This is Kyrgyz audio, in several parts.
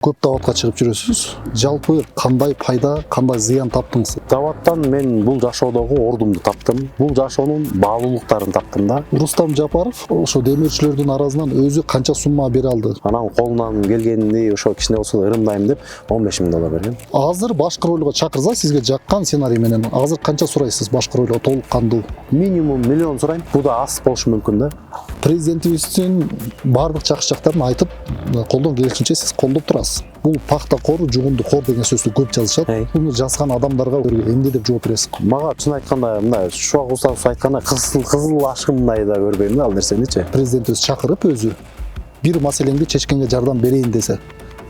Көп даватқа шығып жүрөсүз. Жалпы кандай пайда, кандай зыян таптыңыз? Даваттан мен бул жашоодогу ордумду таптым. Бул жашоонун баалуулуктарын таптым да. Рустам Жапаров ошо демирчилердин арасынан өзү канча сумма бере алды? Анан колунан келгенди ошо кичине болсо ырымдайм деп $15.000 берген. Азыр башкы ролго чакырса, сизге жаккан сценарий менен азыр канча сурайсыз башкы ролго толук кандуу? Минимум $1 сурайм. Бул да аз болушу мүмкүн да. Президентибиздин бардык жакшы жактарын айтып, колдон келишинче сиз колдоп турасыз. Бул пахта кору, жугунду кор деген сөздү көп жазышат. Буну жазган адамдарга эмне деп жооп бересиз? Мага чын айтканда мындай шуак устабыз айткандай кызыл ашкындай да көрбөйм да ал нерсеничи. Президентибиз чакырып өзү бир маселеңди чечкенге жардам берейин десе,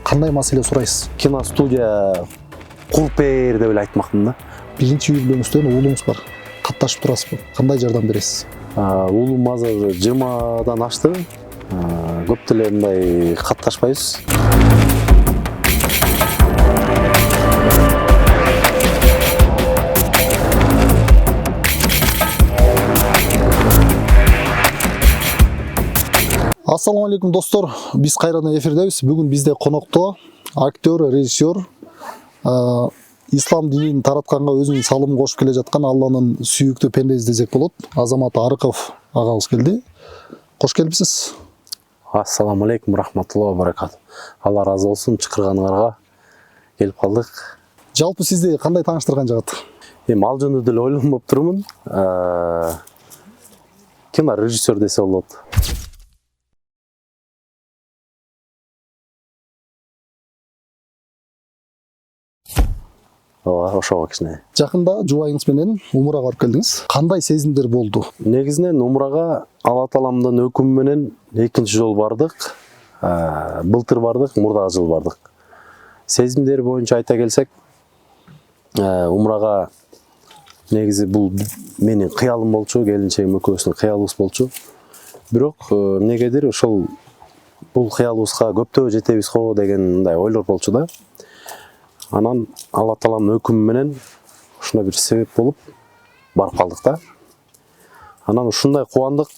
кандай маселе сурайсыз? Киностудия куруп бер деп эле айтмакмын да. Биринчи үйлөнүштөн уулуңуз бар. Катташып турасызбы? Кандай жардам бересиз? Уулум азыр 20-дан ашты. Көп деле мындай катташпайбыз. Ассаламу алейкум достор, биз кайрадан эфирдебиз. Бүгүн бизде конокто актер, режиссер, ислам динин таратканга өзүнүн салымын кошуп келе жаткан Алланын сүйүктүү пендеси десек болот. Азамат Арыков агабыз келди. Кош келипсиз. Ассаламу алейкум рахматуллахи ва баракату. Алла разы болсун, чакырганыңарга келип калдык. Жалпы сизди кандай тааныштырган жагат? Эми ал жөнүндө деле ойлонуп турмун. Кино режиссер десе болот. Ошого кичине. Жакында жубайыңыз менен умрага барып келдиңиз. Кандай сезимдер болду? Негизинен умрага Алла Тааламдын өкүмү менен экинчи жолу бардык. Былтыр бардык, мурдагы жыл бардык. Сезимдер боюнча айта келсек, умрага негизи бул менин кыялым болчу, келинчегим экөөбүздүн кыялыбыз болчу. Бирок эмнегедир ошол бул кыялыбызга көптөө жетебиз го деген мындай ойлор болчу да. Анан Алла Тааламдын өкүмү менен ушундай бир себеп болуп барып калдык да. Анан ушундай кубандык.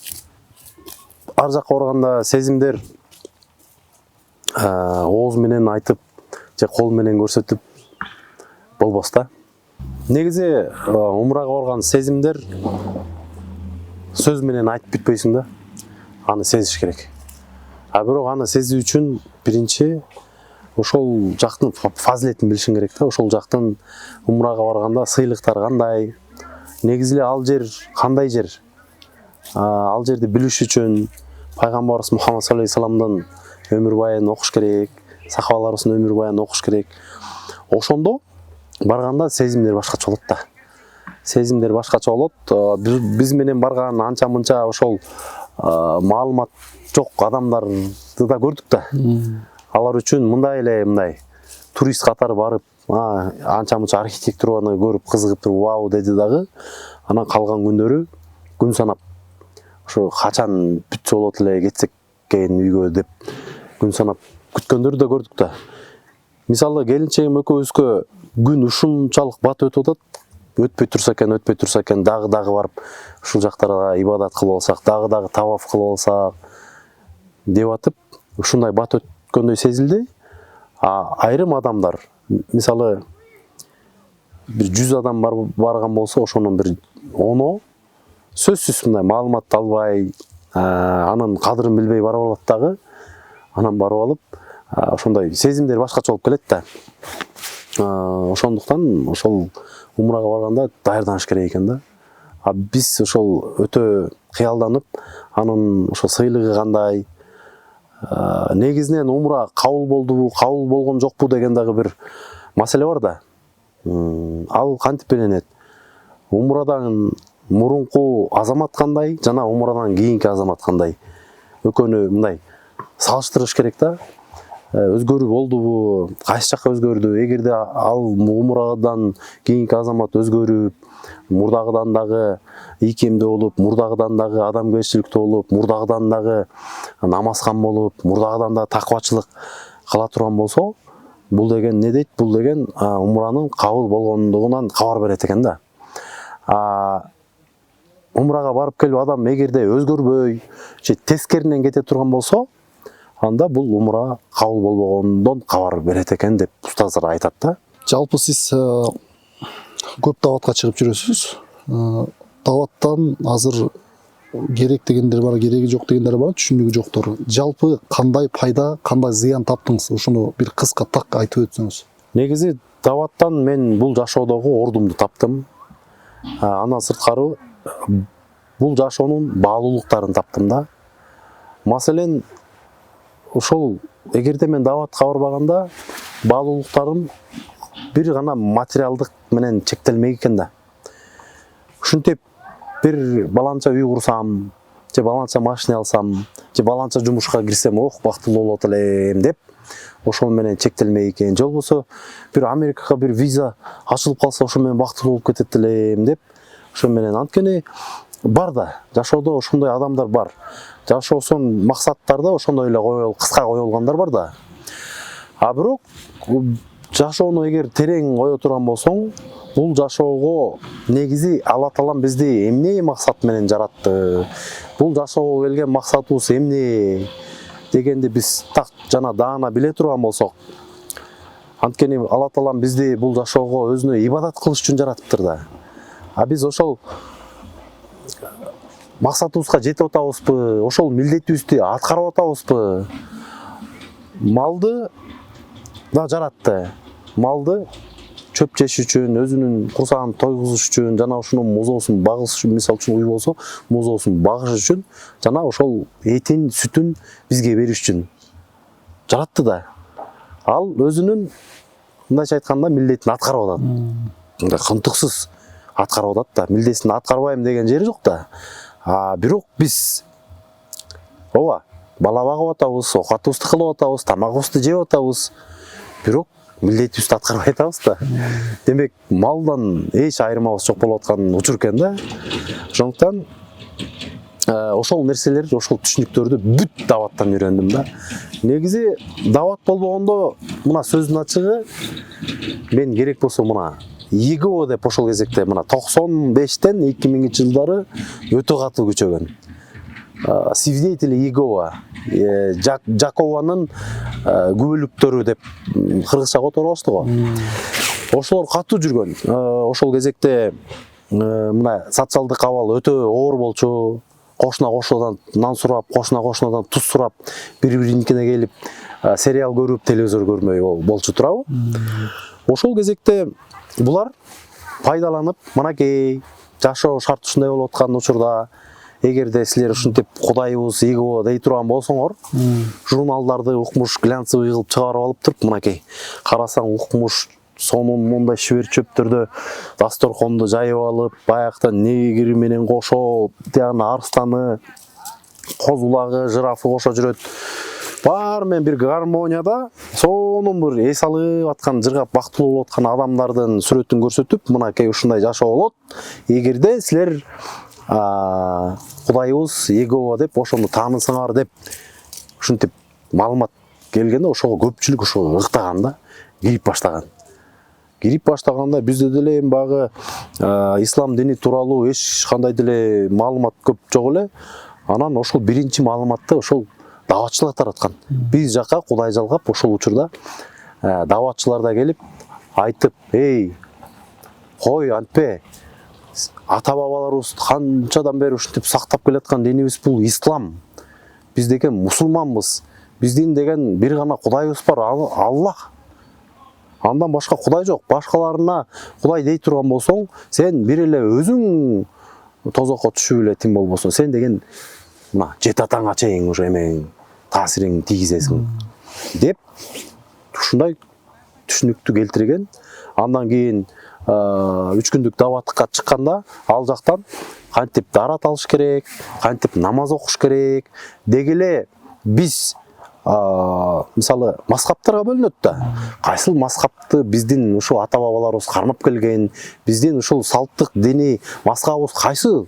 Ар жакка барганда сезимдер ооз менен айтып же кол менен көрсөтүп болбос да. Негизи умрага барган сезимдер сөз менен айтып бүтпөйсүң да. Аны сезиш керек. Бирок аны сезүү үчүн биринчи ошол жактын фазилетин билишиң керек да. Ошол жактын умрага барганда сыйлыктар кандай, негизи эле ал жер кандай жер. Ал жерди билиш үчүн пайгамбарыбыз Мухаммад саллаллаху алейхи вассаламдын өмүр баянын окуш керек, сахабаларыбыздын өмүр баянын окуш керек. Ошондо барганда сезимдер башкача болот да. Сезимдер башкача болот. Биз менен барган анча-мынча ошол маалымат жок адамдарды да көрдүк да. Алар үчүн мындай эле турист катары барып, анча-мынча архитектураны көрүп, кызыгып туруп, вау деди дагы. Анан калган күндөрү күн санап ошо качан бүтсө болот эле кетсек экен үйгө деп күн санап күткөндөрдү да көрдүк да. Мисалы келинчегим экөөбүзгө күн ушунчалык бат өтүп атат. Өтпөй турса экен, дагы барып ушул жактарга ибадат кылып алсак, дагы таваф кылып алсак деп атып, ушундай бат өткөндөй сезилди. Айрым адамдар, мисалы бир 100 адам барган болсо, ошонун бир 10-о сөзсүз мындай маалымат албай, анын кадырын билбей барып алат дагы. Анан барып алып, ошондой сезимдер башкача болуп келет да. Ошондуктан ошол умрага барганда даярданыш керек экен да. Биз ошол өтө кыялданып, анын ошол сыйлыгы кандай, негизинен умра кабыл болдубу, кабыл болгон жокпу деген дагы бир маселе бар да. Ал кантип беленет? Умрадан мурунку азамат кандай, жана умрадан кийинки азамат кандай? Экөөнү мындай салыштырыш керек да. Өзгөрүү болдубу, кайсы жакка өзгөрдү? Эгерде ал умрадан кийинки азамат өзгөрүп, мурдагыдан дагы ийкемдүү болуп, мурдагыдан дагы адамгерчиликтүү болуп, мурдагыдан дагы намазкан болуп, мурдагыдан дагы таквачылык кыла турган болсо, бул деген не дейт? Бул деген умранын кабыл болгондугунан кабар берет экен да. Умрага барып келип адам эгерде өзгөрбөй же тескеринен кете турган болсо, анда бул умра кабыл болбогондон кабар берет экен деп устаздар айтат да. Жалпы сиз көп даватка чыгып жүрөсүз. Даваттан азыр керек дегендер бар, кереги жок дегендер бар, түшүнүгү жоктор. Жалпы кандай пайда, кандай зыян таптыңыз? Ушуну бир кыска так айтып өтсөңүз. Негизи даваттан мен бул жашоодогу ордумду таптым. Андан сырткары бул жашоонун баалуулуктарын таптым да. Маселен, ошол эгерде мен даватка барбаганда баалуулуктарым бир гана материалдык менен чектелмек экен да. Ушинтип бир баланча үй курсам, же баланча машина алсам, же баланча жумушка кирсем, ох, бактылуу болот элем деп ошол менен чектелмек экен. Же болбосо бир Америкага бир виза ачылып калса, ошол менен бактылуу болуп кетет элем деп ошол менен. Анткени бар да, жашоодо ошондой адамдар бар. Жашоосун максаттарды ошондой эле кыска коюлгандар бар да. А бирок жашоону эгер терең кое турган болсоң, бул жашоого негизи Алла Таалам бизди эмне максат менен жаратты? Бул жашоого келген максатыбыз эмне дегенди биз так жана даана биле турган болсок, анткени Алла Таалам бизди бул жашоого өзүнө ибадат кылыш үчүн жаратыптыр да. А биз ошол максатыбызга жетип атабызбы? Ошол милдетибизди аткарып атабызбы? Малды да жаратты. Малды чөп жеш үчүн, өзүнүн курсагын тойгузуш үчүн, жана ушунун музоосун багыш үчүн, мисалы үчүн уй болсо, музоосун багыш үчүн, жана ошол этин, сүтүн бизге бериш үчүн жаратты да. Ал өзүнүн, мындайча айтканда, милдетин аткарып атат. Мындай кынтыксыз аткарып атат да. Милдетин аткарбайм деген жери жок да. Бирок биз бала багып атабыз, оокатыбызды кылып атабыз, тамагыбызды жеп атабыз. Бирок милдетибизди аткарбай атабыз да. Демек, малдан эч айырмабыз жок болуп аткан учур экен да. Ошондуктан ошол нерселер, ошол түшүнүктөрдү бүт даваттан үйрөндүм да. Негизи дават болбогондо, мына сөздүн ачыгы, мен керек болсо мына ИГО деп ошол кезекте мына 95-тен 2000-чи жылдары өтө катуу күчөгөн. Свидетели Иегова, Жакованын күбөлүктөрү деп кыргызча которобузду го. Ошолор катуу жүргөн. Ошол кезекте мына социалдык абал өтө оор болчу. Кошуна кошунадан нан сурап, кошуна кошунадан туз сурап, бири-бириникине келип сериал көрүп, телевизор көрмөй болчу турабы? Ошол кезекте булар пайдаланып, мынакей жашоо шарт ушундай болуп аткан учурда, эгерде силер ушинтип Кудайыбыз Иегова дей турган болсоңор, журналдарды укмуш глянцевый кылып чыгарып алып туруп, мынакей карасаң укмуш сонун мындай шибер чөптөрдө дасторконду жайып алып, баягыда негири менен кошо, тияна арстаны, козулагы, жирафы кошо жүрөт. Бар мен бир гармонияда сонун бир эс алып аткан, жыргап бактылуу болуп аткан адамдардын сүрөтүн көрсөтүп, мынакей ушундай жашоо болот. Эгерде силер Кудайыбыз Иегова деп ошону таанысыңар деп ушинтип маалымат келгенде, ошого көпчүлүк ошо ыктаган да, кирип баштаган. Кирип баштаганда бизде деле баягы ислам дини тууралуу эч кандай деле маалымат көп жок эле. Анан ошол биринчи маалыматты ошол даватчылар тараткан. Биз жака Кудай жалгап, ошол учурда даватчылар да келип айтып, эй, кой, антпе, ата-бабаларыбыз канчадан бери ушинтип сактап келаткан динибиз бул ислам. Биз деген мусулманбыз. Биздин деген бир гана Кудайыбыз бар, Аллах. Андан башка Кудай жок. Башкаларына Кудай дей турган болсоң, сен бир эле өзүң тозокко түшүп эле тим болбосоң, сен деген мына жет атаңа чейин уже эмең таасириң тийгизесиң деп ушундай түшүнүктү келтирген. Андан кийин 3 күндүк даватка чыкканда ал жактан кантип дарат алыш керек, кантип намаз окуш керек дегеле биз мисалы мазхабтарга бөлүнөт да. Кайсыл мазхабты биздин ушул ата-бабаларыбыз кармап келген, биздин ушул салттык дини мазхабыбыз кайсы?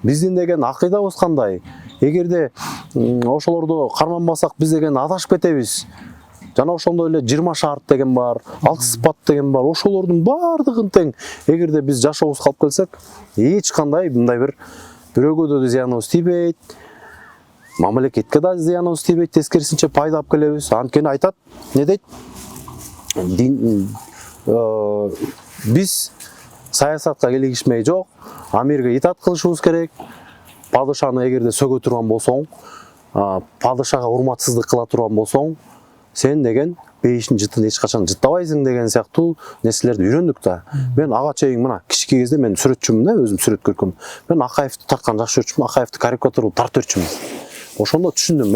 Биздин деген акыйдабыз кандай? Эгерде ошолорду карманбасак биз деген адашып кетебиз. Жана ошондой эле 20 шарт деген бар, 6 сыпат деген бар. Ошолордун бардыгын тең эгерде биз жашообузга алып келсек, эч кандай мындай бир бирөөгө да зыяныбыз тийбейт. мамлекетке да зыяныбыз тийбейт, тескерисинче пайда алып келебиз. Анткени айтат, не дейт? Биз саясатка келишмей жок, амирге итаат кылышыбыз керек. Падышаны эгерде сөгө турган болсоң, падышага урматсыздык кыла турган болсоң, сен деген бейиштин жытын эч качан жыттабайсың деген сыяктуу нерселерди үйрөндүк да. Мен ага чейин мына кички кезде мен сүрөтчүмүн да, өзүм сүрөт көркөм. Мен Акаевди тарткан жакшы көрчүмүн, Акаевди карикатуралуу тартып өрчүмүн. Ошондо түшүндүм,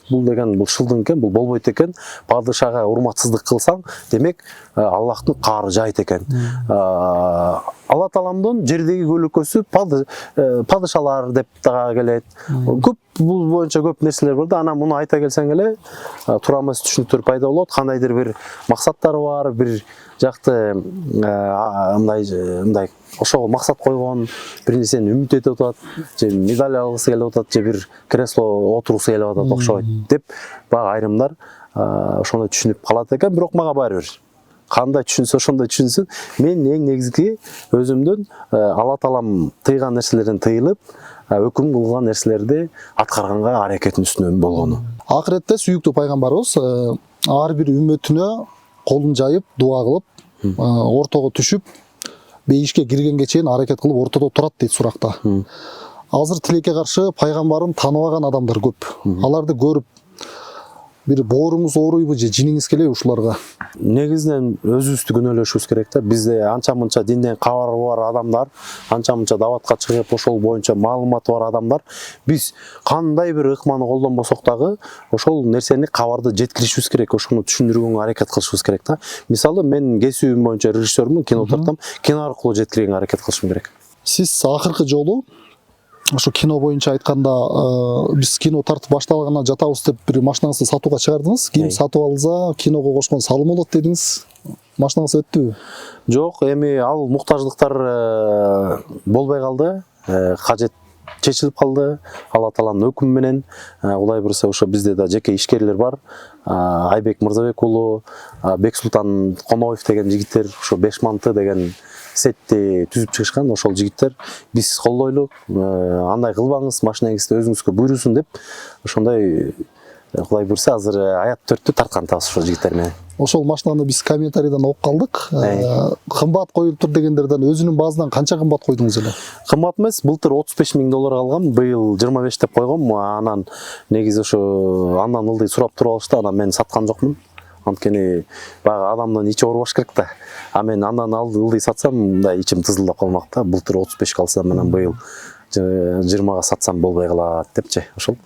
бул деген бул шылдың экен, бул болбойт экен. Падышага урматсыздык кылсаң, демек Аллахтын каары жайт экен. Алла Тааламдын жердеги көлөкөсү падышалар деп дагы келет. Көп бул боюнча көп нерселер бар да. Анан муну айта келсең эле туура эмес түшүнүктөр пайда болот. Кандайдыр бир максаттары бар, бир жакты мындай ошого максат койгон, бир нерсени үмүт этип атат, же медаль алгысы келип атат, же бир кресло отургусу келип атат окшойт деп баягы айрымдар ошондой түшүнүп калат экен. Бирок мага баары бир. Кандай түшүнсө ошондой түшүнсүн. Мен эң негизги өзүмдүн Алла Таалам тыйган нерселерден тыйылып, өкүм кылган нерселерди аткарганга аракеттин үстүнөн болгону. Акыретте сүйүктүү пайгамбарыбыз ар бир үммөтүнө колун жайып, дуа кылып, ортого түшүп, бейишке киргенге чейин аракет кылып ортодо турат дейт суракта. Азыр тилекке каршы пайгамбарын тааныбаган адамдар көп. Аларды көрүп бир бооруңуз ооруйбу же жиниңиз келеби ушуларга? Негизинен өзүбүздү күнөөлөшүбүз керек да. Бизде анча-мынча динден кабары бар адамдар, анча-мынча даватка чыгып, ошол боюнча маалыматы бар адамдар, биз кандай бир ыкманы колдонбосок дагы, ошол нерсени кабарды жеткиришибиз керек, ошону түшүндүргөнгө аракет кылышыбыз керек да. Мисалы, мен кесибим боюнча режиссермун, кино тартам, кино аркылуу жеткиргенге аракет кылышым керек. Сиз акыркы жолу ошо кино боюнча айтканда, биз кино тартып башталгандан жатабыз деп бир машинаңызды сатууга чыгардыңыз. Ким сатып алса, киного кошкон салым болот дедиңиз. Машинаңыз өттүбү? Жок, эми ал муктаждыктар болбой калды. Кажет чечилип калды. Алла Тааланын өкүмү менен. Кудай буйрса, ошо бизде да жеке ишкерлер бар. Айбек Мырзабек уулу, Бексултан Коноев деген жигиттер, ошо Бешманты деген сетти түзүп чыгышкан. Ошол жигиттер биз колдойлук, андай кылбаңыз, машинаңызды өзүңүзгө буйрусун деп, ошондой Кудай буйрса азыр аят 4-тү тарткан атабыз ошол жигиттер менен. Ошол машинаны биз комментарийден окуп калдык. Кымбат коюлуптур дегендерден өзүнүн базынан канча кымбат койдуңуз эле? Кымбат эмес, былтыр 35.000 доллар алгам, быйыл 25 деп койгом. Анан негизи ошо андан ылдый сурап туруп алышты, анан мен саткан жокмун. Анткени баягы адамдын ичи оорубаш керек да. А мен андан ылдый сатсам, мындай ичим тызылдап калмак да. Былтыр 35 алсам, анан быйыл 20-га сатсам болбой калат депчи, ошол.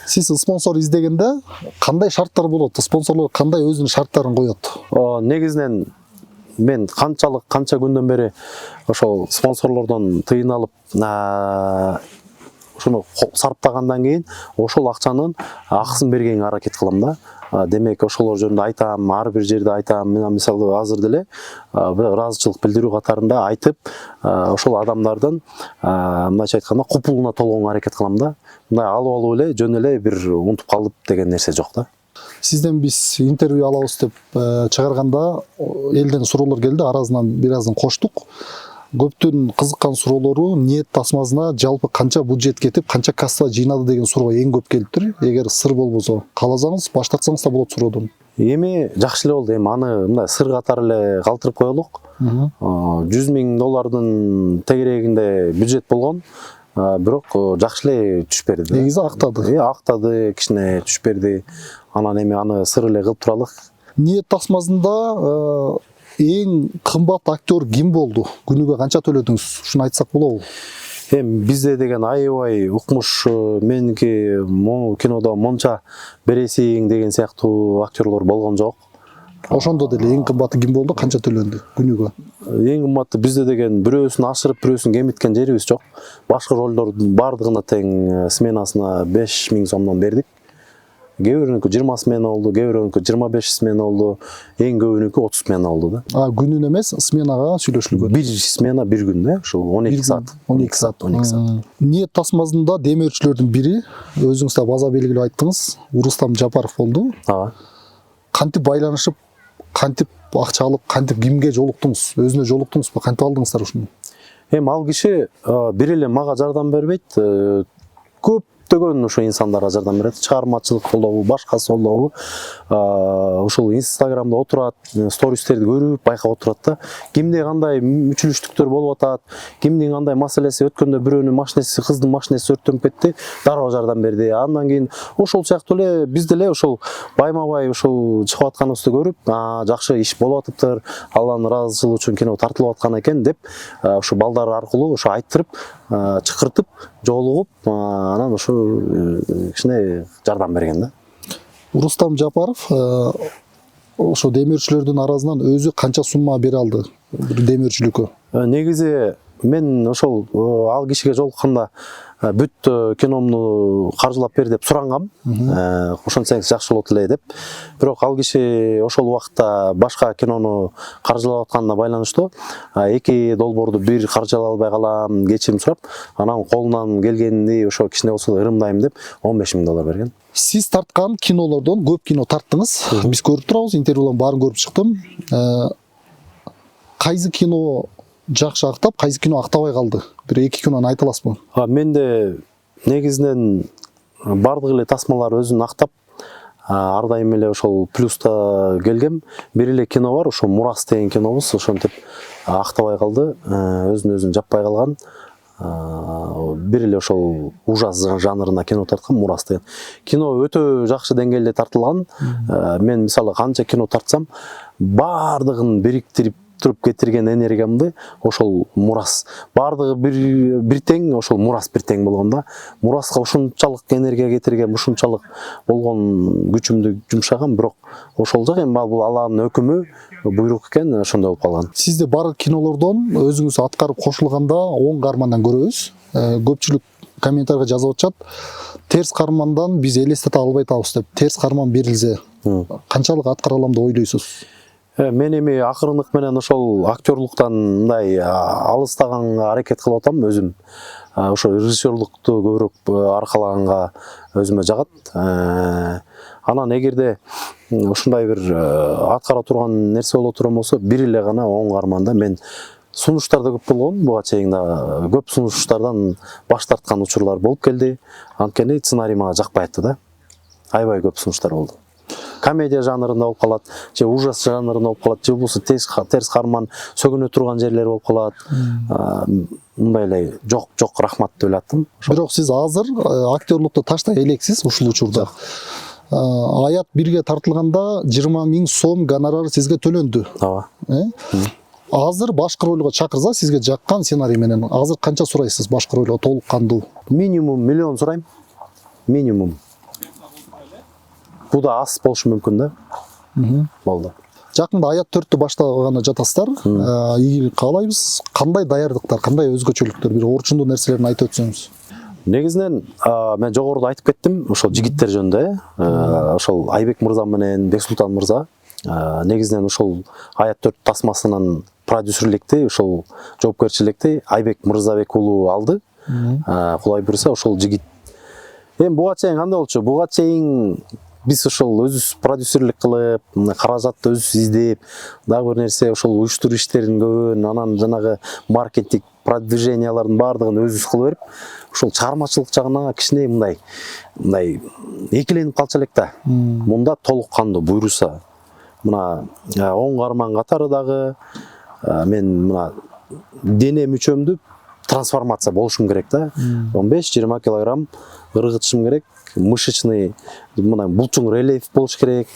Сиз спонсор издегенде кандай шарттар болот? Спонсорлор кандай өзүнүн шарттарын коет? Негизинен мен канча күндөн бери ошол спонсорлордон тыйын алып, ошону сарптагандан кийин ошол акчанын акысын бергенге аракет кылам да. Демек ошолор жөнүндө айтам, ар бир жерде айтам. Мен мисалы азыр деле ыраазычылык билдирүү катарында айтып, ошол адамдардын мындайча айтканда купулуна толгонго аракет кылам да. Мындай алып эле жөн эле бир унутуп калып деген нерсе жок да. Сизден биз интервью алабыз деп чыгарганда элден суроолор келди, арасынан бир азын коштук. Көптүн кызыккан суроолору ниет тасмасына жалпы канча бюджет кетип, канча касса жыйнады деген суроо эң көп келиптир. Эгер сыр болбосо, кааласаңыз баштатсаңыз да болот суроодон. Эми жакшы эле болду. Эми аны мындай сыр катары эле калтырып коелук. 100.000 доллардын тегерегинде бюджет болгон. Бирок жакшы эле түшүп берди. Негизи актады. Актады, кичине түшүп берди. Анан эми аны сыр эле кылып туралык. Ниет тасмасында эң кымбат актер ким болду? Күнүгө канча төлөдүңүз? Ушуну айтсак болобу? Эми бизде деген аябай укмуш, меники кинодо монча бересиң деген сыяктуу актерлор болгон жок. Ошондо деле эң кымбаты ким болду? Канча төлөндү күнүгө? Эң кымбаты бизде деген бирөөсүн ашырып, бирөөсүн кемиткен жерибиз жок. Башка ролдордун бардыгына тең сменасына 5.000 сомдон бердик. Кээ бирөөнүкү 20 смена болду, кээ бирөөнүкү 25 смена болду, эң көбүнүкү 30 смена болду да. Күнүн эмес, сменага сүйлөшүлгөн. Бир смена бир күн да, ушул 12 саат. 12 саат. Ниет тасмасында демөөрчүлөрдүн бири, өзүңүз да база белгилеп айттыңыз, Рустам Жапаров болду. Кантип байланышып, кантип акча алып, кантип кимге жолуктуңуз? Өзүнө жолуктуңузбу? Кантип алдыңыздар ушуну? Эми ал киши бир эле мага жардам бербейт. Көп көптөгөн ошо инсандарга жардам берет. Чыгармачылык колдообу, башкасы колдообу. Ушул Инстаграмда отурат, стористерди көрүп байкап отурат да. Кимде кандай мүчүлүштүктөр болуп атат, кимдин кандай маселеси өткөндө бирөөнүн машинеси, кыздын машинеси өрттөнүп кетти, дароо жардам берди. Андан кийин ошол сыяктуу эле биз деле ошол байма-бай ошол чыгып атканыбызды көрүп, жакшы иш болуп атыптыр, Алланын ыраазычылыгы үчүн кино тартылып аткан экен деп, ошо балдар аркылуу ошо айттырып, чакыртып, жолугуп, анан ошо кичине жардам берген да. Рустам Жапаров ошо демөөрчүлөрдүн арасынан өзү канча сумма бере алды демөөрчүлүккө? Негизи мен ошол ал кишиге жолукканда бүт киномду каржылап бер деп сурангам. Ошентсеңиз жакшы болот эле деп. Бирок ал киши ошол убакта башка кинону каржылап атканына байланыштуу $2 бир каржылай албай калам, кечирим сурап, анан колунан келгенди ошо кичине болсо да ырымдайм деп $15,000 берген. Сиз тарткан кинолордон көп кино тарттыңыз. Биз көрүп турабыз, интервьюларын баарын көрүп чыктым. Кайсы кино жакшы актап, кайсы кино актабай калды? Бир эки кинону айта аласызбы? Менде негизинен бардык эле тасмалар өзүн актап, ар дайым эле ошол плюста келгем. Бир эле кино бар, ошо Мурас деген кинобуз, ошентип актабай калды, өзүн жаппай калган. Бир эле ошол ужас жанрына кино тарткан Мурас деген. Кино өтө жакшы деңгээлде тартылган. Мен мисалы канча кино тартсам, бардыгын бириктирип туруп кетирген энергиямды ошол Мурас. Бардыгы бир тең, ошол Мурас бир тең болгондо, Мураска ушунчалык энергия кетирген, ушунчалык болгон күчүмдү жумшагам, бирок ошол жак эми бул Алланын өкүмү, буйрук экен, ошондой болуп калган. Сизде бардык кинолордон өзүңүз аткарып кошулганда 10 каармандан көрөбүз. Көпчүлүк комментарийге жазып атышат, терс каармандан биз элестете албай атабыз деп. Терс каарман берилсе, канчалык аткара алам деп ойлойсуз? Мен эми акырындык менен ошол актерлуктан мындай алыстаганга аракет кылып атам өзүм. Ошо режиссерлукту көбүрөөк аркалаганга өзүмө жагат. Анан эгерде ушундай бир аткара турган нерсе боло турган болсо, бир эле гана 10 каарманда мен сунуштар да көп болгон, буга чейин да көп сунуштардан баш тарткан учурлар болуп келди. Анткени сценарий мага жакпай атты да. Аябай көп сунуштар болду. Комедия жанрында болуп калат, же ужас жанрында болуп калат, же болбосо терс каарман сөгүнө турган жерлер болуп калат. Мындай эле жок рахмат деп элаттым. Бирок сиз азыр актерлукту таштай элексиз ушул учурда. Аят 1ге тартылганда 20,000 сом гонорар сизге төлөндү. Ооба. Азыр башкы ролго чакырса, сизге жаккан сценарий менен азыр канча сурайсыз башкы ролго толук кандуу? Минимум 1 миллион сурайм. Минимум. Бул да аз болушу мүмкүн да. Болду. Жакында Аят 4-тү баштаганы жатасыздар. Ийгилик каалайбыз. Кандай даярдыктар, кандай өзгөчөлүктөр, бир орчундуу нерселерин айтып өтсөңүз. Негизинен мен жогоруда айтып кеттим, ошол жигиттер жөнүндө, ошол Айбек мырза менен Бексултан мырза негизинен ошол Аят 4 тасмасынын продюсерликти, ошол жоопкерчиликти Айбек Мырзабек уулу алды. Кудай буйруса ошол жигит. Эми буга чейин кандай болчу? Буга чейин биз ошол өзүбүз продюсерлик кылып, каражатты өзүбүз издеп, дагы бир нерсе ошол уюштуруу иштерин көбүн, анан жанагы маркетинг, продвижениялардын баардыгын өзүбүз кылып берип, ошол чыгармачылык жагына кичине мындай экиленип калчу элек да. Мында толук кандуу буйруса. Мына 10 каарман катары дагы мен мына дене мүчөмдү трансформация болушум керек да. 15-20 килограмм ыргытышым керек. Мышечный мына булчуң рельеф болуш керек.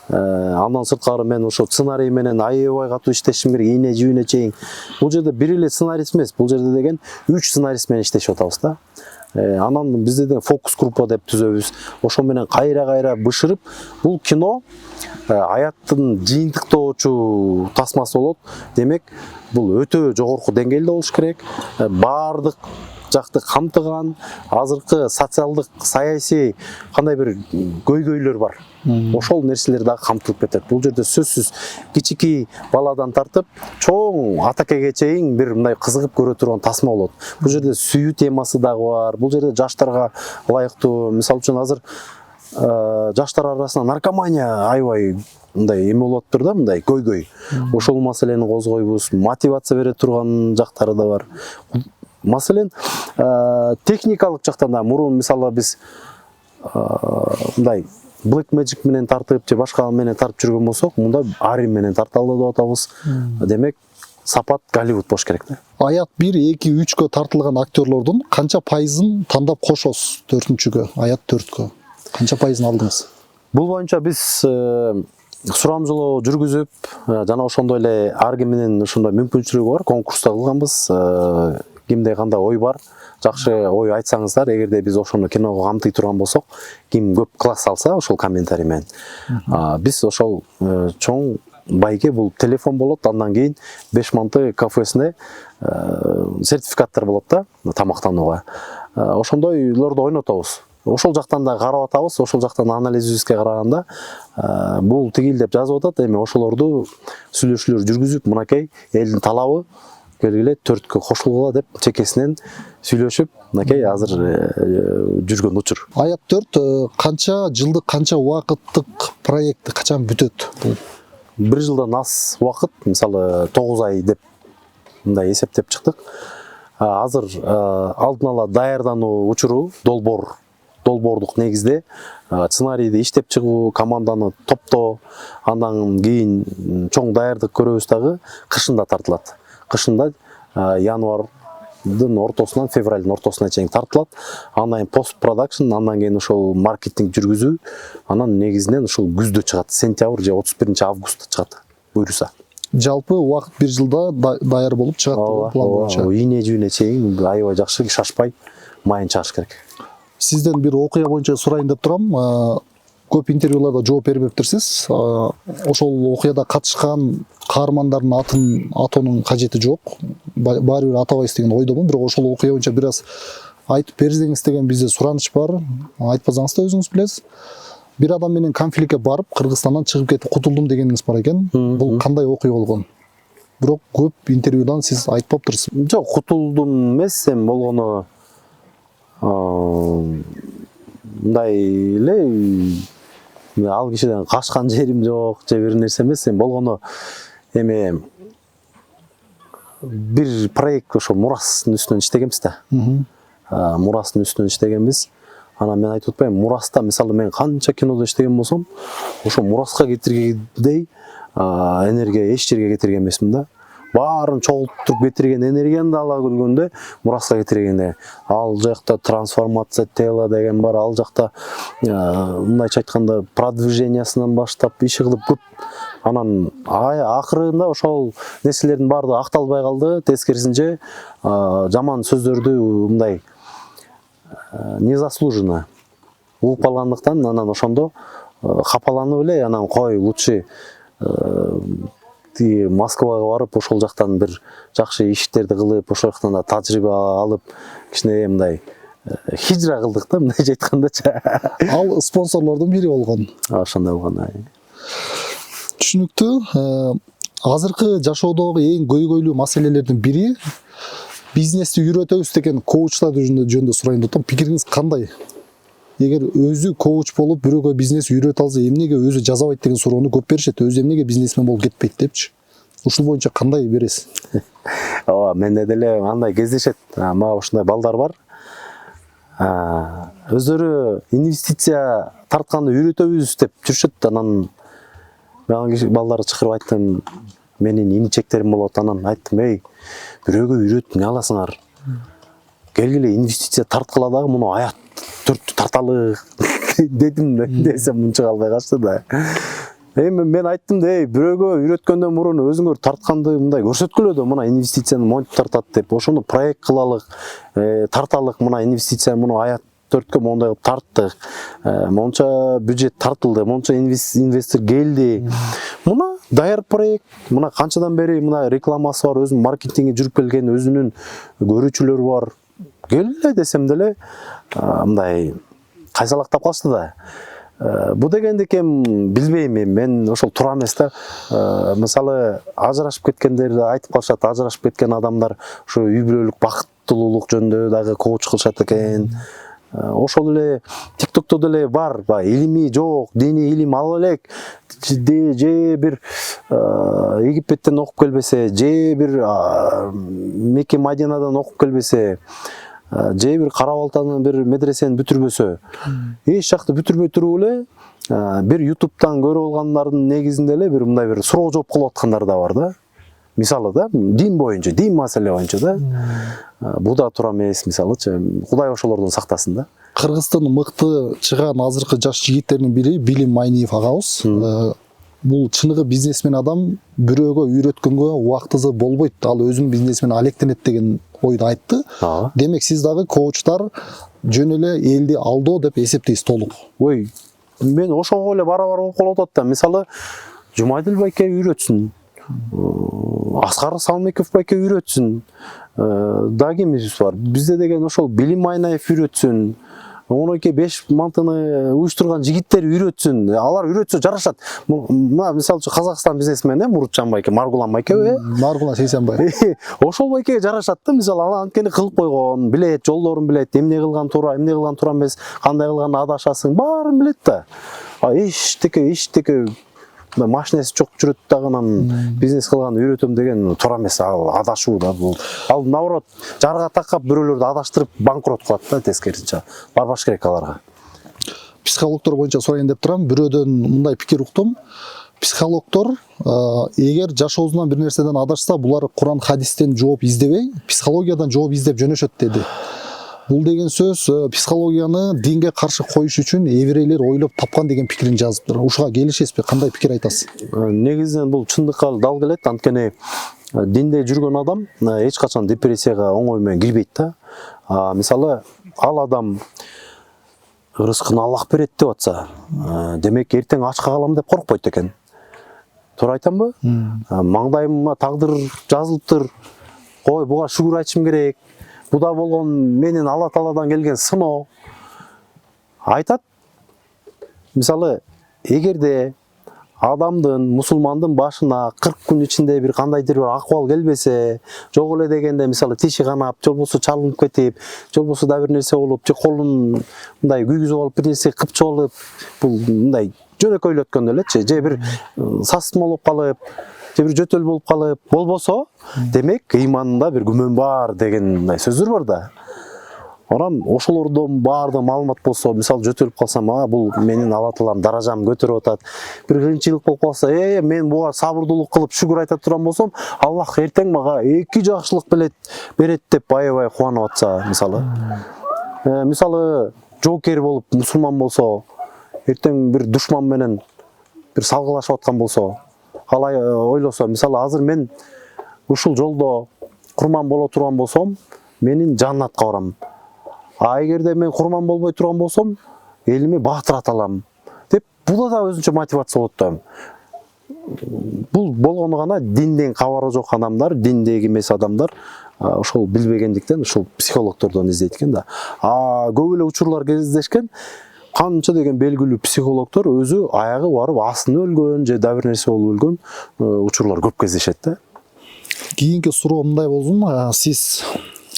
Андан сырткары мен ошо сценарий менен аябай катуу иштешим керек, ийне жүүнө чейин. Бул жерде бир эле сценарист эмес, бул жерде деген 3 сценарист менен иштешип атабыз да. Анан бизде деген фокус группа деп түзөбүз. Ошо менен кайра бышырып, бул кино Аяттын жыйынтыктоочу тасмасы болот. Демек, бул өтө жогорку деңгээлде болуш керек. Бардык жакты камтыган, азыркы социалдык, саясий кандай бир көйгөйлөр бар. Ошол нерселер дагы камтылып кетет. Бул жерде сөзсүз кичики баладан тартып, чоң атакеге чейин бир мындай кызыгып көрө турган тасма болот. Бул жерде сүйүү темасы дагы бар. Бул жерде жаштарга ылайыктуу, мисалы үчүн азыр жаштар арасында наркомания аябай мындай эме болуп атыптыр да, мындай көйгөй. Ошол маселени козгойбуз, мотивация бере турган жактары да бар. Маселен, техникалык жактан да мурун мисалы биз мындай Black Magic менен тартып же башка менен тартып жүргөн болсок, мында Arim менен тарталы деп атабыз. Демек, сапат Голливуд болуш керек да. Аят 1, 2, 3кө тартылган актерлордун канча пайызын тандап кошосуз 4-кө, Аят 4кө? Канча пайызын алдыңыз? Бул боюнча биз сурамжылоо жүргүзүп, жана ошондой эле ар ким менен ошондой мүмкүнчүлүгү бар, конкурста кылганбыз. Кимде кандай ой бар, жакшы ой айтсаңыздар, эгерде биз ошону киного камтый турган болсок, ким көп класс алса, ошол комментарий менен. Биз ошол чоң байке бул телефон болот, андан кийин 5 манты кафесине сертификаттар болот да, тамактанууга. Ошондойлорду ойнотобуз. Ошол жактан да карап атабыз, ошол жактан анализибизге караганда бул тигил деп жазып атат, эми ошолорду сүйлөшүүлөр жүргүзүп, мынакей элдин талабы келгиле 4кө кошулгула деп чекесинен сүйлөшүп, мынакей азыр жүргөн учур. Аят 4 канча жылдык, канча убакыттык проект, качан бүтөт? Бул 1 жылдан аз убакыт, мисалы 9 ай деп мындай эсептеп чыктык. Азыр алдын ала даярдануу учуру, долбоордук негизде сценарийди иштеп чыгуу, команданы топтоо, андан кийин чоң даярдык көрөбүз дагы кышында тартылат. Кышында январдын ортосунан февралдын ортосуна чейин тартылат. Андан кийин пост продакшн, андан кийин ошол маркетинг жүргүзүү, анан негизинен ошол күздө чыгат, сентябрь же 31-августта чыгат, буйруса. Жалпы убакыт 1 жылда даяр болуп чыгат план боюнча. Ийне жүүнө чейин аябай жакшы, шашпай, майын чыгыш керек. Сизден бир окуя боюнча сурайын деп турам. Көп интервьюларда жооп бербептирсиз. Ошол окуяда катышкан каармандардын атын атоонун кажети жок. Баары бир атабайсыз деген ойдомун, бирок ошол окуя боюнча бир аз айтып берсеңиз деген бизде сураныч бар. Айтпасаңыз да өзүңүз билесиз. Бир адам менен конфликтке барып, Кыргызстандан чыгып кетип кутулдум дегениңиз бар экен. Бул кандай окуя болгон? Бирок көп интервьюдан сиз айтпаптырсыз. Жок, кутулдум эмес, эми болгону мындай эле ал кишиден качкан жерим жок же бир нерсе эмес, эми болгону эми бир проект ошо мурастын үстүнөн иштегенбиз да. Мурастын үстүнөн иштегенбиз. Анан мен айтып атпаймынбы, мураста мисалы мен канча кинодо иштеген болсом, ошо мураска кетиргендей энергия эч жерге кетирген эмесмин да. Баарын чогултуп кетирген энергияны да ала келгөндө мураска кетиргенде ал жакта трансформация тела деген бар, ал жакта мындайча айтканда продвижениясынан баштап иши кылып көп. Анан акырында ошол нерселердин баардыгы акталбай калды, тескерисинче жаман сөздөрдү мындай незаслуженно угуп алгандыктан, анан ошондо капаланып эле, анан кой лучше Москвага барып, ошол жактан бир жакшы иштерди кылып, ошол жактан да тажрыйба алып, кичине мындай хижра кылдык да, мындайча айткандачы. Ал спонсорлордун бири болгон. Ошондой болгон. Түшүнүктүү. Азыркы жашоодогу эң көйгөйлүү маселелердин бири бизнести үйрөтөбүз деген коучтар жөнүндө сурайын деп атам. Пикириңиз кандай? Эгер өзү коуч болуп, бирөөгө бизнес үйрөтө алса, эмнеге өзү жазабайт деген суроону көп беришет. Өзү эмнеге бизнесмен болуп кетпейт депчи. Ушул боюнча кандай бересиз? Ооба, менде деле андай кездешет. Мага ушундай балдар бар. Өздөрү инвестиция тартканды үйрөтөбүз деп жүрүшөт. Анан мен балдарды чакырып айттым, менин иничектерим болот. Анан айттым, эй, бирөөгө үйрөтүп эмне аласыңар? Келгиле инвестиция тарткыла дагы, муну Аят 4 тарталы дедим десем мынча калбай калышты да. Эми мен айттым да, эй, бирөөгө үйрөткөндөн мурун өзүңөр тартканды мындай көрсөткүлө да, мына инвестицияны монтип тартат деп. Ошону проект кылалык, тарталык, мына инвестиция, муну Аят 4кө мондай кылып тарттык. Монча бюджет тартылды, монча инвестор келди. Мына даяр проект, мына канчадан бери мына рекламасы бар, өзүнүн маркетинги жүрүп келген, өзүнүн көрүүчүлөрү бар. Келе десем деле мындай кайсалактап калышты да. Бу дегенди кем билбейм, мен ошол туура эмес да. Мисалы ажырашып кеткендерди айтып калышат, ажырашып кеткен адамдар ошо үй бүлөлүк бакыттуулук жөнүндө дагы коуч кылышат экен. Ошол эле TikTok'то деле бар, илими жок, диний илим ала элек, же бир Египеттен окуп келбесе, же бир Мекке Мадинадан окуп келбесе, же бир Кара Балтанын бир медресени бүтүрбөсө, эч жакты бүтүрбөй туруп эле бир YouTube'дан көрүп алгандардын негизинде эле бир мындай бир суроо жооп кылып аткандар да бар да. Мисалы да, дин боюнча, дин маселе боюнча да. Бу да туура эмес, мисалычы. Кудай ошолордон сактасын да. Кыргызстандын мыкты чыган азыркы жаш жигиттеринин бири Билим Майниев агабыз. Бул чыныгы бизнесмен адам бирөөгө үйрөткөнгө убактысы болбойт. Ал өзүнүн бизнесмен алектенет деген ойду айтты. Демек сиз дагы коучтар жөн эле элди алдоо деп эсептейсиз толук. Ой, мен ошого эле бара-бара болуп калып атат да. Мисалы, Жумайдыл байке үйрөтсүн. Аскар Салмеков байке үйрөтсүн. Дагы кимибиз бар? Бизде деген ошол Билим Майнаев үйрөтсүн. 12-5 мантыны уюштурган жигиттер үйрөтсүн. Алар үйрөтсө жарашат. Мына мисалы үчүн Казакстан бизнесмени Мурутжан байке, Маргулан байке, Маргулан Сейсенбай. Ошол байкеге жарашат да. Мисалы ал анткени кылып койгон, билет, жолдорун билет, эмне кылган туура, эмне кылган туура эмес, кандай кылганда адашасың, баарын билет да. Эчтеке машинеси жок жүрөт дагынан бизнес кылган үйрөтөм деген туура эмес, ал адашуу да бул. Ал наоборот жарга такап бирөөлөрдү адаштырып банкрот кылат да, тескерисинче. Барбаш керек аларга. Психологдор боюнча сурайын деп турам. Бирөөдөн мындай пикир уктум. Психологдор эгер жашоосунан бир нерседен адашса, булар Куран хадистен жооп издебей, психологиядан жооп издеп жөнөшөт деди. Бул деген сөз психологияны динге каршы коюш үчүн эбирейлер ойлоп тапкан деген пикирин жазыптыр. Ушуга келишесизби? Кандай пикир айтасыз? Негизинен бул чындыкка дал келет. Анткени динде жүргөн адам эч качан депрессияга оңой менен кирбейт да. Мисалы, ал адам рызкын Аллах берет деп атса, демек эртең ачка калам деп коркпойт экен. Туура айтамбы? Маңдайыма тагдыр жазылыптыр. Кой, буга шүгүр айтышым керек. Буда болгон менин Алла Тааладан келген сыноо. Айтат. Мисалы, эгерде адамдын, мусулмандын башына 40 күн ичинде бир кандайдыр бир акыбал келбесе, жок эле дегенде мисалы тиши канап, же болбосо чалынып кетип, же болбосо да бир нерсе болуп, же колун мындай күйгүзүп алып, бир нерсе кыпчып алып, бул мындай жөнөкөйлөткөн элечи, же бир сасытма болуп калып, же бир жөтөл болуп калып, болбосо, демек ыйманында бир күмөн бар деген мындай сөздөр бар да. Орам ошолордон баардыгы маалымат болсо, мисалы жөтөлүп калсам, бул менин Алла Таалам даражам көтөрүп атат. Бир кыйынчылык болуп калса, мен буга сабырдуулук кылып шүгүр айта турган болсом, Аллах эртең мага 2 жакшылык берет деп аябай кубанып атса, мисалы. Мисалы, жоокер болуп мусулман болсо, эртең бир душман менен бир салгылашып аткан болсо, калай ойлосо, мисалы, азыр мен ушул жолдо курман боло турган болсом, менин жаннатка барам. Эгерде мен курман болбой турган болсом, элиме баатырат алам деп, бул да өзүнчө мотивация болот да. Бул болгону гана динден кабары жок адамдар, диндеги эмес адамдар ошол билбегендиктен ушул психологдордон издейт экен да. Көп эле учурлар кездешкен, канча деген белгилүү психологдор өзү аягы барып асынып өлгөн же да бир нерсе болуп өлгөн учурлар көп кездешет да. Кийинки суроо мындай болсун.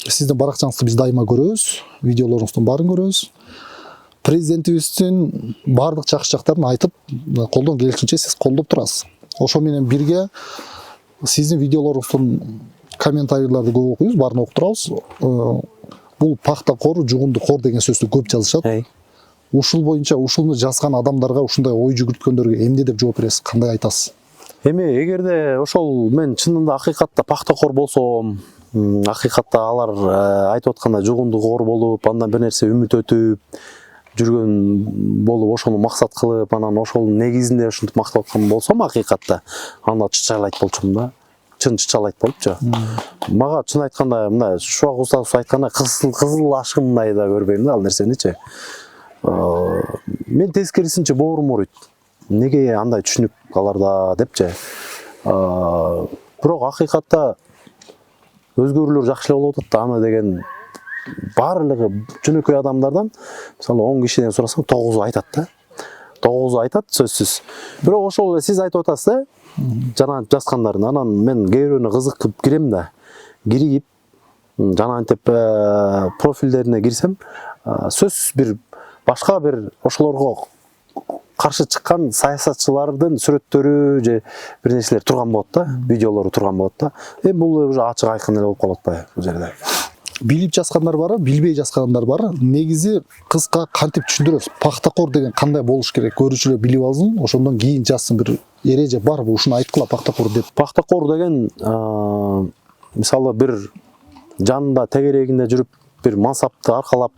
Сиздин баракчаңызды биз дайыма көрөбүз, видеолоруңуздун баарын көрөбүз. Президентибиздин баардык жакшы жактарын айтып, колдон келишинче сиз колдоп турасыз. Ошо менен бирге сиздин видеолоруңуздун комментарийларды көп окуйбуз, баарын окуп турабыз. Бул пахтакор, жугундукор деген сөздү көп жазышат. Ушул боюнча ушуну жазган адамдарга, ушундай ой жүгүрткөндөргө эмне деп жооп бересиз? Кандай айтасыз? Эгерде ошол мен чынында акыйкатта пахтакор болсом, акыйкатта алар айтып атканда жугундукор болуп, андан бир нерсе үмүт өтүп жүргөн болуп, ошону максат кылып, анан ошол негизинде ушинтип мактап аткан болсом, акыйкатта анда чычалайт болчумун да. Чын чычалайт болупчу. Мага чын айтканда, мына Шубак Устазов айткандай кызыл ашкындай да көрбөйм да ал нерсеничи. Мен тескерисинче боорум ооруйт. Неге андай түшүнүк аларда депчи. Бирок акыйкатта өзгөрүүлөр жакшы эле болуп атат да, аны деген баардыгы жөнөкөй адамдардан, мисалы 10 кишиден сурасаң 9 айтат да. 9 айтат сөзсүз. Бирок ошол эле сиз айтып атасыз да, жана жазгандарын. Анан мен кээ бирөөнө кызык кирем да. Кирип, жана антип профилдерине кирсем, сөзсүз бир башка бир ошолорго каршы чыккан саясатчылардын сүрөттөрү же бир нерселер турган болот да, видеолору турган болот да. Бул уже ачык айкын эле болуп калат да бул жерде. Билип жазгандар бар, билбей жазгандар бар. Негизи кыска кантип түшүндүрөбүз? Пактакор деген кандай болуш керек? Көрүүчүлөр билип алсын, ошондон кийин жазсын. Бир эреже барбы? Ушуну айткыла пактакор деп. Пактакор деген мисалы бир жанында тегерегинде жүрүп бир мансапты аркалап,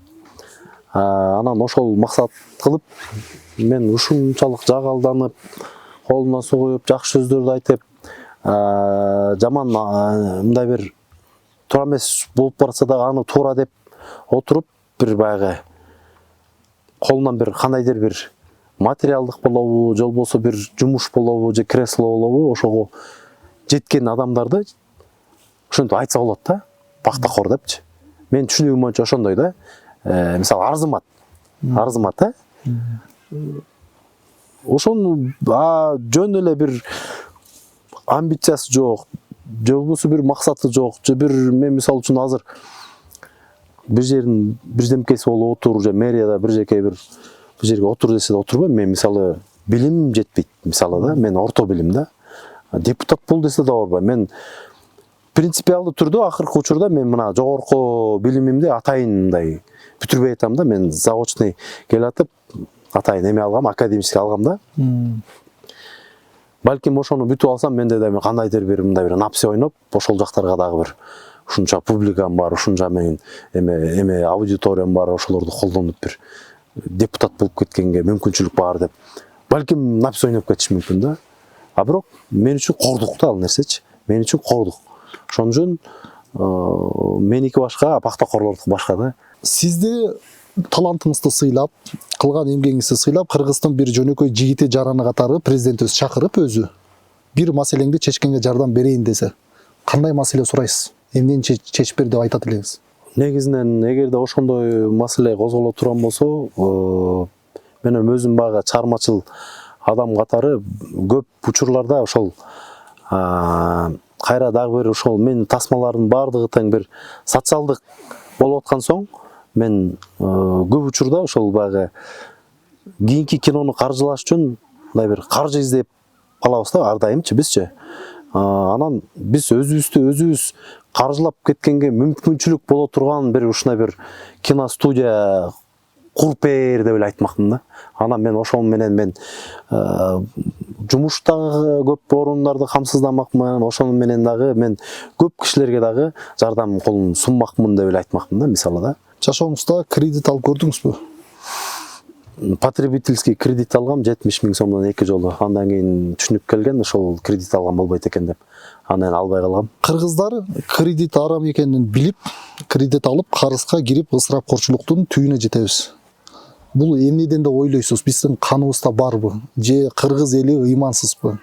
анан ошол максат кылып, мен ушунчалык жагалданып, колуна суу куюп, жакшы сөздөрдү айтып, жаман мындай бир туура эмес болуп баратса да аны туура деп отуруп, бир баягы колунан бир кандайдыр бир материалдык болобу, же болбосо бир жумуш болобу, же кресло болобу, ошого жеткен адамдарды ошентип айтса болот да, пактакор депчи. Мен түшүнүгүм боюнча ошондой да. Мисалы Арзымат, ошону жөн эле бир амбициясы жок, же болбосо бир максаты жок, же бир мен мисалы үчүн азыр бир жердин бирдемкеси болуп отур, же мэрияда бир жерге отур десе да отурбайм. Мен мисалы билимим жетпейт, мисалы да, мен орто билим да. Депутат бул десе да барбайм. Мен принципиалдуу түрдө акыркы учурда мен мына жогорку билимимди атайын мындай бүтүрбөй атам да. Мен заочный келатып атайын эме алгам, академический алгам да. Балким ошону бүтүп алсам, менде да кандайдыр бир мындай бир напси ойноп, ошол жактарга дагы бир ушунча публикам бар, ушунча менин эме аудиториям бар, ошолорду колдонуп бир депутат болуп кеткенге мүмкүнчүлүк бар деп. Балким напси ойноп кетиш мүмкүн да. А бирок мен үчүн кордук да ал нерсечи. Мен үчүн кордук. Ошон үчүн меники башка, пактакорлордуку башка да. Сизди талантыңызды сыйлап, кылган эмгегиңизди сыйлап, Кыргызстан бир жөнөкөй жигити жараны катары президентибиз чакырып өзү бир маселеңди чечкенге жардам берейин десе, кандай маселе сурайсыз? Эмнени чечип бер деп айтат элеңиз? Негизинен эгерде ошондой маселе козголо турган болсо, мен өзүм баягы чыгармачыл адам катары көп учурларда ошол кайра дагы бир ошол менин тасмалардын баардыгы тең бир социалдык болуп аткан соң, мен көп учурда ошол баягы кийинки кинону каржылаш үчүн мындай бир каржы издеп калабыз да, ар дайымчы бизчи. Анан биз өзүбүз каржылап кеткенге мүмкүнчүлүк боло турган бир ушундай бир киностудия куруп бер деп эле айтмакмын да. Анан мен ошол менен мен жумуштагы көп орундарды камсыздамакмын, ошону менен дагы мен көп кишилерге дагы жардам колун сунмакмын деп эле айтмакмын да, мисалы да. Жашооңузда кредит алып көрдүңүзбү? Потребительский кредит алгам 70 000 сомдон 2 жолу. Андан кийин түшүнүп келген ошол кредит алган болбойт экен деп. Анан албай калгам. Кыргыздар кредит арам экенин билип, кредит алып, карызга кирип, ысырапкорчулуктун түбүнө жетебиз. Бул эмнеден да ойлойсуз? Биздин каныбызда барбы? Же кыргыз эли ыймансызбы?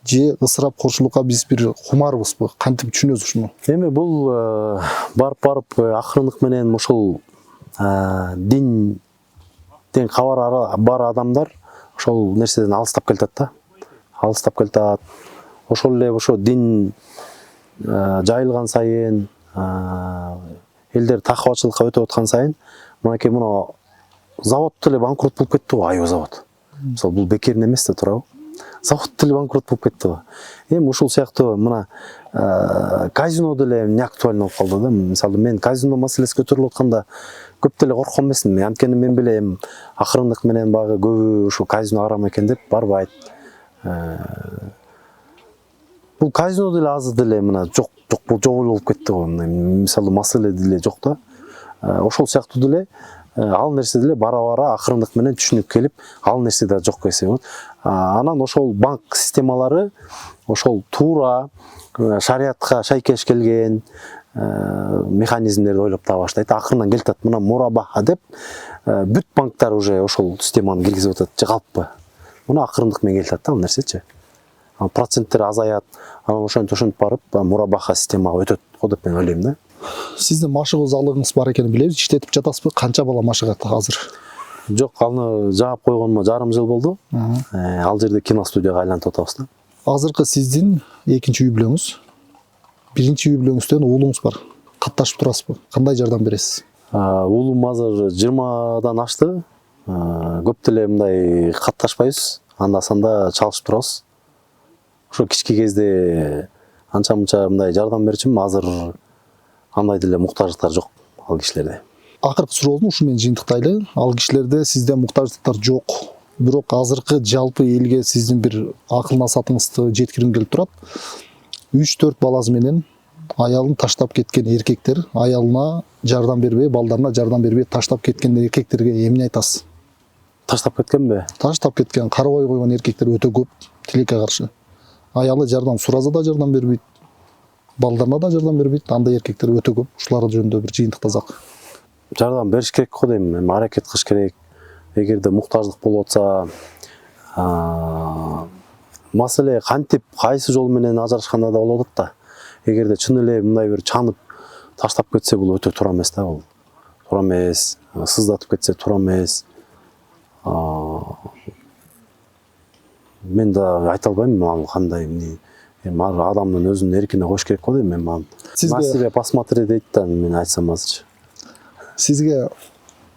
Же ысырапкорчулукка биз бир кумарбызбы? Кантип түшүнөсүз ушуну? Эми бул барып акырындык менен ошол динден кабар бар адамдар ошол нерседен алыстап келатат да. Алыстап келатат. Ошол эле ошо дин жайылган сайын, элдер такыбачылыкка өтүп аткан сайын, мынакей мына завод деле банкрот болуп кетти го, айыл завод. Мисалы бул бекерин эмес да туурабы? Завод деле банкрот болуп кетти го. Эми ушул сыяктуу мына казино деле не актуально болуп калды да. Мисалы мен казино маселеси көтөрүлүп атканда көп деле корккон эмесмин. Анткени мен билем акырындык менен багы көбү ушу казино арам экен деп барбайт. Бул казино деле азыр деле мына жок бул жобол болуп кетти го. Мисалы маселе деле жок да. Ошол сыяктуу деле ал нерсе деле бара акырындык менен түшүнүп келип, ал нерсе да жок эсе болот. Анан ошол банк системалары ошол туура шариатка шайкеш келген механизмдерди ойлоп таба баштайт. Акырынан келатат, мына мурабаха деп бүт банктар уже ошол системаны киргизип атат, же калппы. Муну акырындык менен келатат ал нерсечи. Проценттер азаят, анан ошентип барып мурабаха системага өтөт го деп мен ойлойм да. Сиздин машыгуу залыгыңыз бар экенин билебиз. Иштетип жатасызбы? Канча бала машыгат азыр? Жок, аны жаап койгонума жарым жыл болду. Ал жерде киностудияга айлантып атабыз да. Азыркы сиздин экинчи үй бүлөңүз, биринчи үй бүлөңүздөн уулуңуз бар. Катташып турасызбы? Кандай жардам бересиз? Уулум азыр 20дан ашты. көп деле мындай катташпайбыз, анда санда чалышып турабыз. Ошо кички кезде анча мынча мындай жардам берчүмүн, азыр андай деле муктаждыктар жок ал кишилерде. Акыркы сурообузду ушу менен жыйынтыктайлы. Ал кишилерде сизде муктаждыктар жок. Бирок азыркы жалпы элге сиздин бир акыл насаатыңызды жеткиргим келип турат. 3-4 баласы менен аялын таштап кеткен эркектер, аялына жардам бербей, балдарына жардам бербей таштап кеткен эркектерге эмне айтасыз? Таштап кеткенби? Таштап кеткен, карабай койгон эркектер өтө көп тилекке каршы. Аялы жардам сураса да жардам бербейт, балдарына да жардам бербейт, андай эркектер өтө көп. Ушулар жөнүндө бир жыйынтыктасак. Жардам бериш керек го дейм, эми аракет кылыш керек. Эгерде муктаждык болуп атса, маселе кантип кайсы жол менен ажырашканда да болот да. Эгерде чын эле мындай бир чанып таштап кетсе, бул өтө туура эмес да, бул. Туура эмес, сыздатып кетсе туура эмес. Мен да айта албайм ал кандай эмне. Эми адамдын өзүнүн эркине коюш керек го дейм мен аны. На себе посмотри дейт да, мен айтсам азырчы. Сизге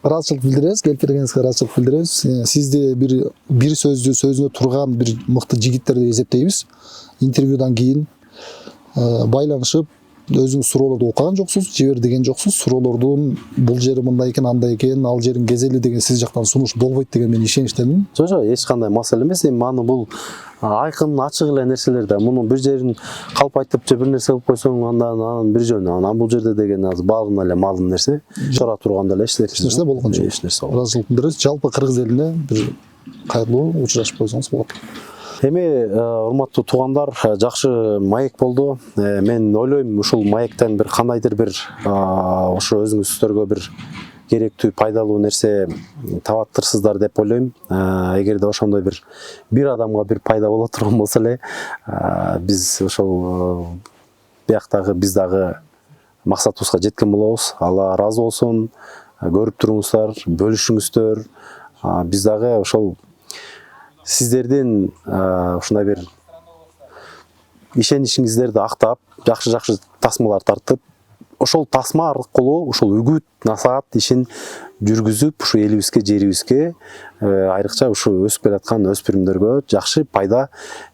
ыраазычылык билдиребиз, келип бергениңизге ыраазычылык билдиребиз. Сизди бир сөзүнө турган бир мыкты жигиттер деп эсептейбиз. Интервьюдан кийин байланышып, өзүңүз суроолорду окуган жоксуз, жибер деген жоксуз. Суроолордун бул жери мындай экен, андай экен, ал жерин кезели деген сиз жактан сунуш болбойт деген мен ишеничтемин. Жок, эч кандай маселе эмес. Эми аны бул айкын, ачык эле нерселер да. Мунун бир жерин калп айтып же бир нерсе кылып койсоң, анан бир жөн. Анан бул жерде деген азыр баарына эле малым нерсе. Чора турганда эле эч нерсе болгон жок. Эч нерсе болгон. Ыраазычылык билдиребиз. Жалпы кыргыз элине бир кайрылуу учурашып койсоңуз болот. Эми урматтуу туугандар, жакшы маек болду. Мен ойлойм, ушул маектен бир кандайдыр бир ошо өзүңүздөргө бир керектүү, пайдалуу нерсе табаттырсыздар деп ойлойм. Эгерде ошондой бир адамга бир пайда боло турган болсо эле, биз ошол бияктагы биз дагы максатыбызга жеткен болобуз. Алла ыраазы болсун. Көрүп туруңуздар, бөлүшүңүздөр. Биз дагы ошол сиздердин ушундай бир ишеничиңиздерди актап, жакшы тасмалар тартып, ошол тасма аркылуу ушул үгүт насаат ишин жүргүзүп, ушу элибизге, жерибизге, айрыкча ушу өсүп келаткан өспүрүмдөргө жакшы пайда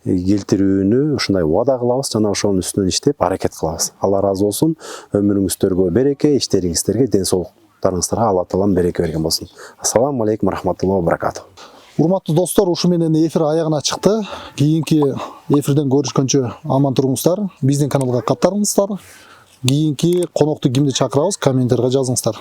келтирүүнү ушундай убада кылабыз жана ошонун үстүнөн иштеп аракет кылабыз. Алла ыраазы болсун. Өмүрүңүздөргө береке, иштериңиздерге, ден соолуктарыңыздарга Алла таалам береке берген болсун. Ассаламу алейкум рахматуллахи ва баракатух. Урматтуу достор, ушу менен эфир аягына чыкты. Кийинки эфирден көрүшкөнчө аман туруңуздар. Биздин каналга каттарыңыздар. Кийинки конокту кимди чакырабыз, комментарийга жазыңыздар.